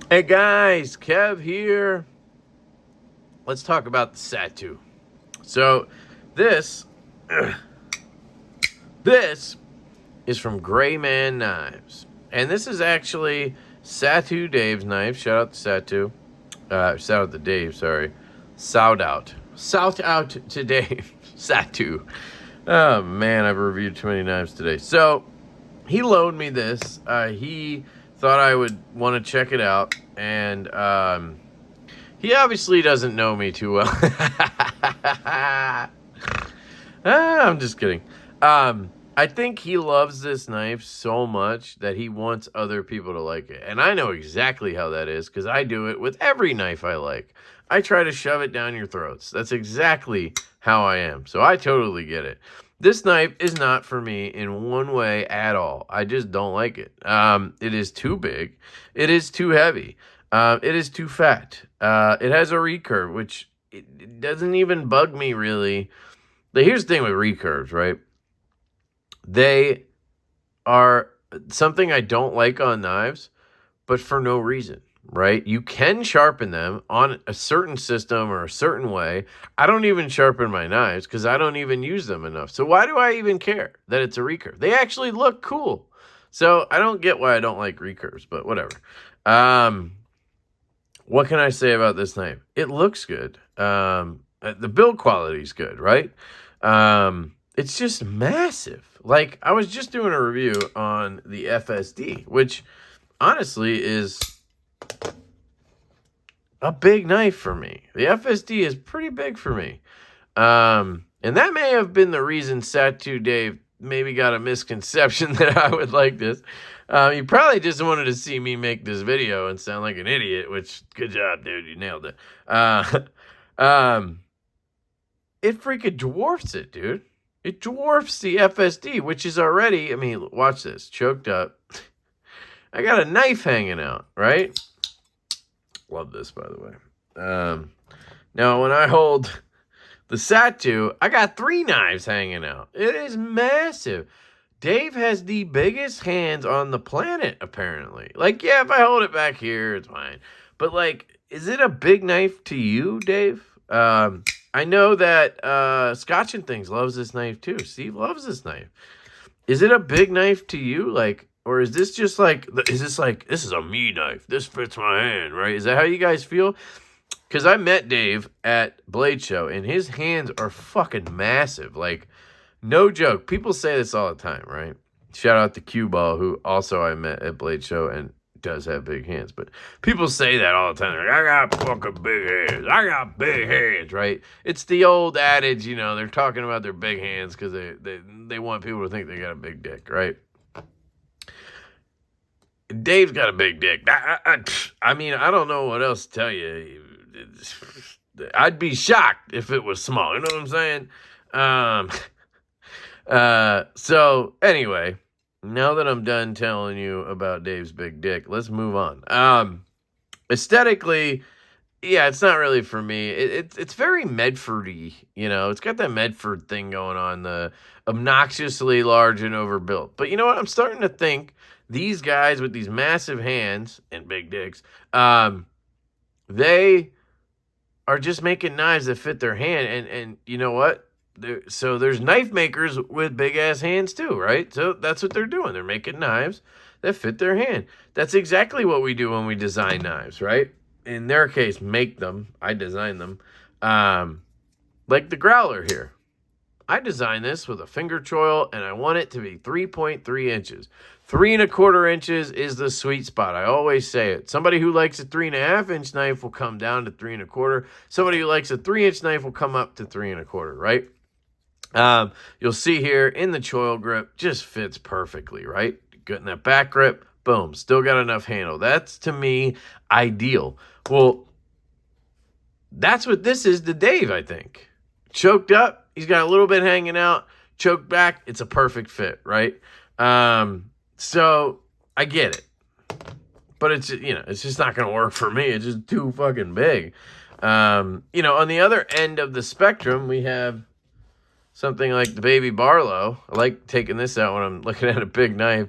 Hey guys, Kev here. Let's talk about the Satu. So, this this is from Grayman Knives, and this is actually Satu Dave's knife. Shout out to Satu. Shout out to Dave. Sorry. Shout out to Dave. Satu. Oh man, I've reviewed too many knives today. So he loaned me this. He thought I would want to check it out, and he obviously doesn't know me too well. I'm just kidding. I think he loves this knife so much that he wants other people to like it. And I know exactly how that is because I do it with every knife I like. I try to shove it down your throats. That's exactly how I am. So I totally get it. This knife is not for me in one way at all. I just don't like it. It is too big. It is too heavy. It is too fat. It has a recurve, which it doesn't even bug me really. Here's the thing with recurves, right? They are something I don't like on knives, but for no reason, right? You can sharpen them on a certain system or a certain way. I don't even sharpen my knives because I don't even use them enough. So why do I even care that it's a recurve? They actually look cool. So I don't get why I don't like recurves, but whatever. What can I say about this knife? It looks good. The build quality is good, right? It's just massive. Like, I was just doing a review on the FSD, which honestly is a big knife for me. The FSD is pretty big for me. And that may have been the reason Satu Dave maybe got a misconception that I would like this. He probably just wanted to see me make this video and sound like an idiot, which, good job, dude. You nailed it. It freaking dwarfs it, dude. It dwarfs the FSD, which is already, I mean, watch this, choked up. I got a knife hanging out, right? Love this, by the way. Now, when I hold the Satu, I got 3 knives hanging out. It is massive. Dave has the biggest hands on the planet, apparently. Like, yeah, if I hold it back here, it's fine. But, like, is it a big knife to you, Dave? I know that Scotch and Things loves this knife too. Steve loves this knife. Is it a big knife to you? Like, or is this just like, is this like, this is a me knife. This fits my hand, right? Is that how you guys feel? Because I met Dave at Blade Show, and his hands are fucking massive. Like, no joke. People say this all the time, right? Shout out to Q Ball, who also I met at Blade Show and does have big hands. But people say that all the time. Like, I got fucking big hands. I got big hands, right? It's the old adage, you know, they're talking about their big hands because they want people to think they got a big dick, right? Dave's got a big dick. I mean, I don't know what else to tell you. I'd be shocked if it was small. You know what I'm saying? So anyway, now that I'm done telling you about Dave's big dick, let's move on. Aesthetically, yeah, it's not really for me. It's very Medford-y, you know. It's got that Medford thing going on, the obnoxiously large and overbuilt. But you know what? I'm starting to think these guys with these massive hands and big dicks, they are just making knives that fit their hand. And you know what? So there's knife makers with big ass hands too, right? So that's what they're doing. They're making knives that fit their hand. That's exactly what we do when we design knives, right? In their case, make them. I design them. Like the growler here. I designed this with a finger choil, and I want it to be 3.3 inches. 3.25 inches is the sweet spot. I always say it. Somebody who likes a 3.5-inch knife will come down to 3.25. Somebody who likes a 3-inch knife will come up to 3.25, right? You'll see here in the choil grip, just fits perfectly, right? Getting that back grip, boom, still got enough handle. That's, to me, ideal. Well, that's what this is to Dave, I think. Choked up, he's got a little bit hanging out, choked back, it's a perfect fit, right? So I get it. But it's, you know, it's just not going to work for me. It's just too fucking big. You know, on the other end of the spectrum, we have something like the Baby Barlow. I like taking this out when I'm looking at a big knife.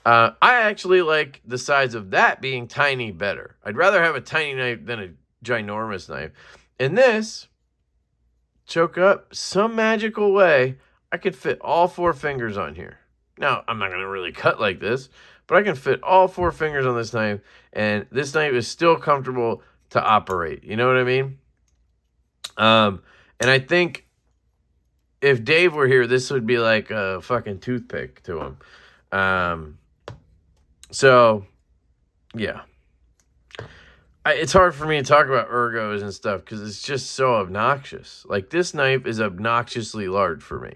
I actually like the size of that being tiny better. I'd rather have a tiny knife than a ginormous knife. And this, choke up, some magical way, I could fit all 4 fingers on here. Now, I'm not going to really cut like this, but I can fit all 4 fingers on this knife, and this knife is still comfortable to operate. You know what I mean? And I think if Dave were here, this would be like a fucking toothpick to him. So, yeah. It's hard for me to talk about ergos and stuff because it's just so obnoxious. Like, this knife is obnoxiously large for me.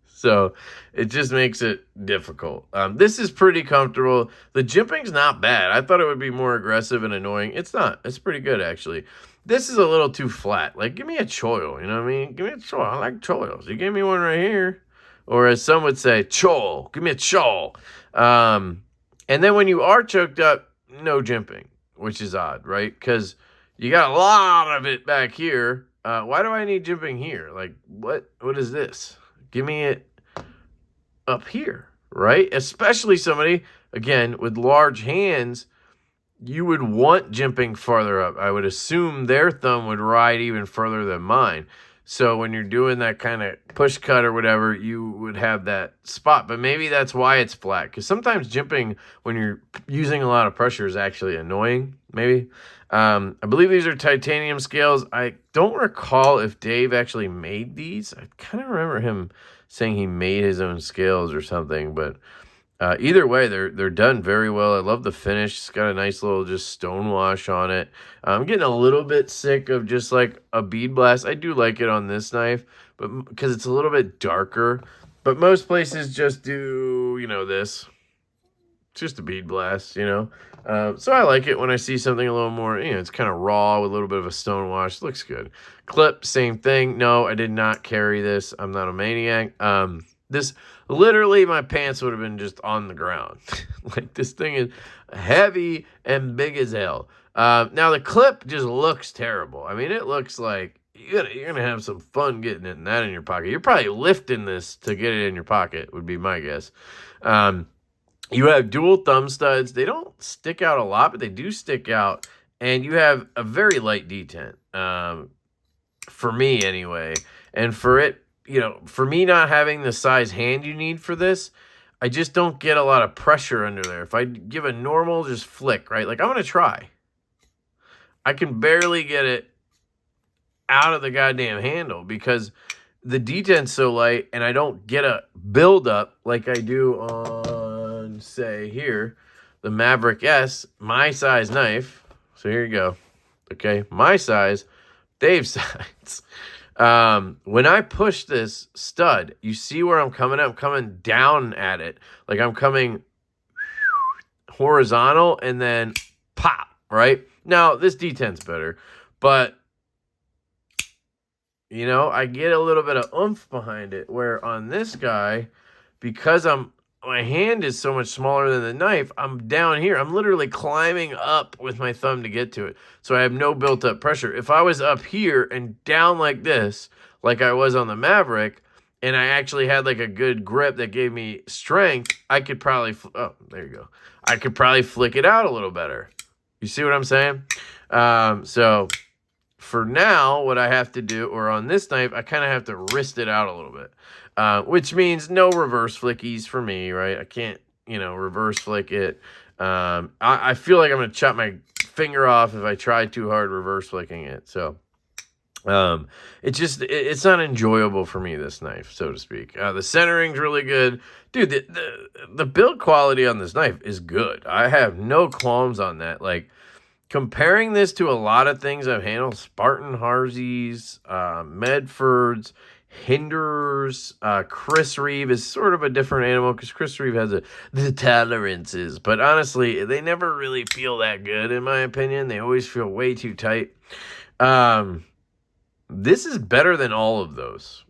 So, it just makes it difficult. This is pretty comfortable. The jimping's not bad. I thought it would be more aggressive and annoying. It's not. It's pretty good, actually. This is a little too flat. Like, give me a choil, you know what I mean? Give me a choil. I like choils. You gave me one right here. Or as some would say, chol. Give me a chol. And then when you are choked up, no jimping, which is odd, right? Because you got a lot of it back here. Why do I need jimping here? Like, what is this? Give me it up here, right? Especially somebody, again, with large hands, you would want jimping farther up. I would assume their thumb would ride even further than mine. So when you're doing that kind of push cut or whatever, you would have that spot. But maybe that's why it's flat. Because sometimes jimping, when you're using a lot of pressure, is actually annoying, maybe. I believe these are titanium scales. I don't recall if Dave actually made these. I kind of remember him saying he made his own scales or something. But either way, they're done very well. I love the finish. It's got a nice little just stone wash on it. I'm getting a little bit sick of just like a bead blast. I do like it on this knife, but because it's a little bit darker. But most places just do, you know, this. It's just a bead blast, you know. So I like it when I see something a little more, you know, it's kind of raw with a little bit of a stone wash. It looks good. Clip, same thing. No, I did not carry this. I'm not a maniac. This, literally, my pants would have been just on the ground. Like, this thing is heavy and big as hell. Now, the clip just looks terrible. I mean, it looks like you're gonna have some fun getting it in that in your pocket. You're probably lifting this to get it in your pocket, would be my guess. You have dual thumb studs. They don't stick out a lot, but they do stick out. And you have a very light detent, for me anyway. And for it, you know, for me not having the size hand you need for this, I just don't get a lot of pressure under there. If I give a normal just flick, right? Like, I'm going to try. I can barely get it out of the goddamn handle because the detent's so light and I don't get a buildup like I do on, say, here, the Maverick S, my size knife. So here you go. Okay, my size, Dave's size. When I push this stud, you see where I'm coming at? I'm coming down at it. Like, I'm coming horizontal and then pop, right? Now, this detent's better, but, you know, I get a little bit of oomph behind it, where on this guy, because my hand is so much smaller than the knife, I'm down here. I'm literally climbing up with my thumb to get to it. So I have no built-up pressure. If I was up here and down like this, like I was on the Maverick, and I actually had like a good grip that gave me strength, I could probably, oh, there you go. I could probably flick it out a little better. You see what I'm saying? So for now, what I have to do, or on this knife, I kind of have to wrist it out a little bit. Which means no reverse flickies for me, right? I can't, you know, reverse flick it. I feel like I'm going to chop my finger off if I try too hard reverse flicking it. So, it's not enjoyable for me, this knife, so to speak. The centering's really good. Dude, the build quality on this knife is good. I have no qualms on that. Like, comparing this to a lot of things I've handled, Spartan Harzeys, Medfords, Hinders, Chris Reeve is sort of a different animal because Chris Reeve has the tolerances, but honestly, they never really feel that good in my opinion. They always feel way too tight. This is better than all of those,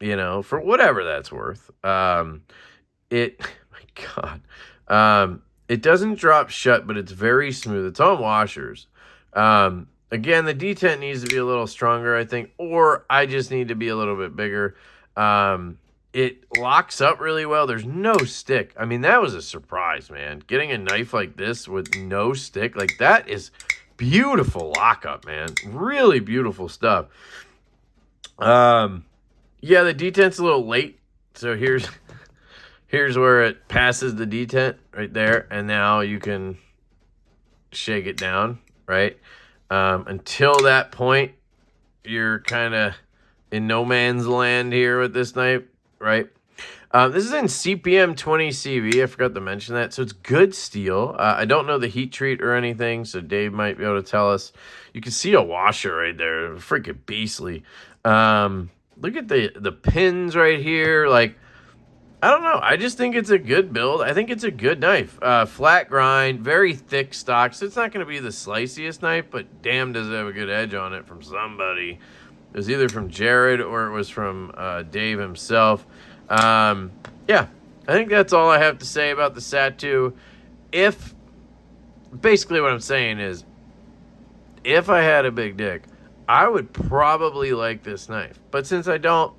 you know, for whatever that's worth. My God, it doesn't drop shut, but it's very smooth. It's on washers. Again, the detent needs to be a little stronger, I think, or I just need to be a little bit bigger. It locks up really well. There's no stick. I mean, that was a surprise, man. Getting a knife like this with no stick, like that is beautiful lockup, man. Really beautiful stuff. Yeah, the detent's a little late. So here's where it passes the detent right there. And now you can shake it down, right? Until that point, you're kind of in no man's land here with this knife, right? This is in CPM 20 CV. I forgot to mention that. So it's good steel. I don't know the heat treat or anything, so Dave might be able to tell us. You can see a washer right there. Freaking beastly. Look at the pins right here. Like, I don't know. I just think it's a good build. I think it's a good knife. Flat grind, very thick stock. So it's not going to be the sliciest knife, but damn does it have a good edge on it from somebody. It was either from Jared or it was from Dave himself. Yeah, I think that's all I have to say about the Satu. Basically what I'm saying is, if I had a big dick, I would probably like this knife. But since I don't,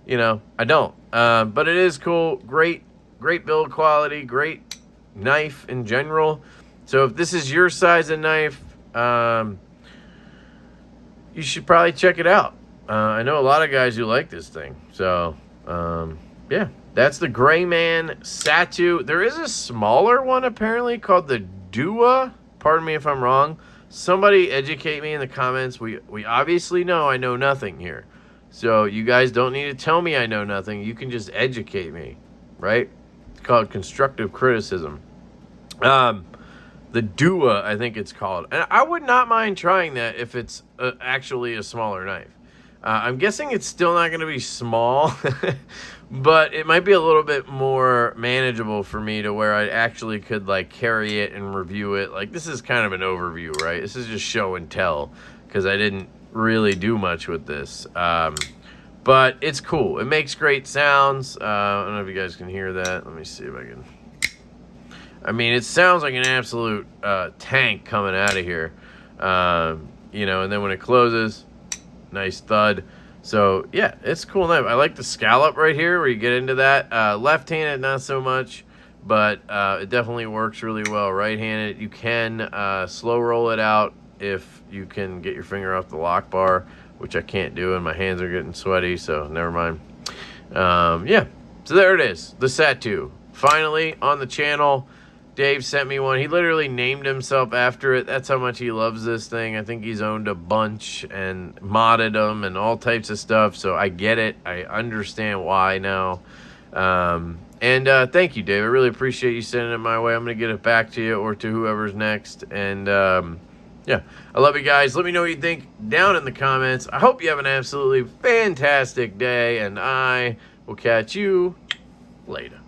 I don't. But it is cool. Great build quality. Great knife in general. So if this is your size of knife, you should probably check it out. I know a lot of guys who like this thing. So, yeah. That's the Grayman Satu. There is a smaller one, apparently, called the Dua. Pardon me if I'm wrong. Somebody educate me in the comments. We obviously know I know nothing here. So you guys don't need to tell me I know nothing. You can just educate me, right? It's called constructive criticism. The Dua, I think it's called. And I would not mind trying that if it's actually a smaller knife. I'm guessing it's still not going to be small, but it might be a little bit more manageable for me to where I actually could like carry it and review it. Like, this is kind of an overview, right? This is just show and tell because I didn't really do much with this. But it's cool. It makes great sounds. I don't know if you guys can hear that. Let me see if I can. I mean, it sounds like an absolute tank coming out of here. And then when it closes, nice thud. So yeah, it's a cool knife. I like the scallop right here where you get into that. Left-handed, not so much, but it definitely works really well. Right-handed, you can slow roll it out if you can get your finger off the lock bar, which I can't do, and my hands are getting sweaty, so never mind. Yeah, so there it is, the Satu. Finally on the channel. Dave sent me one. He literally named himself after it. That's how much he loves this thing. I think he's owned a bunch and modded them and all types of stuff. So I get it. I understand why now. Thank you, Dave. I really appreciate you sending it my way. I'm going to get it back to you or to whoever's next. And yeah, I love you guys. Let me know what you think down in the comments. I hope you have an absolutely fantastic day, and I will catch you later.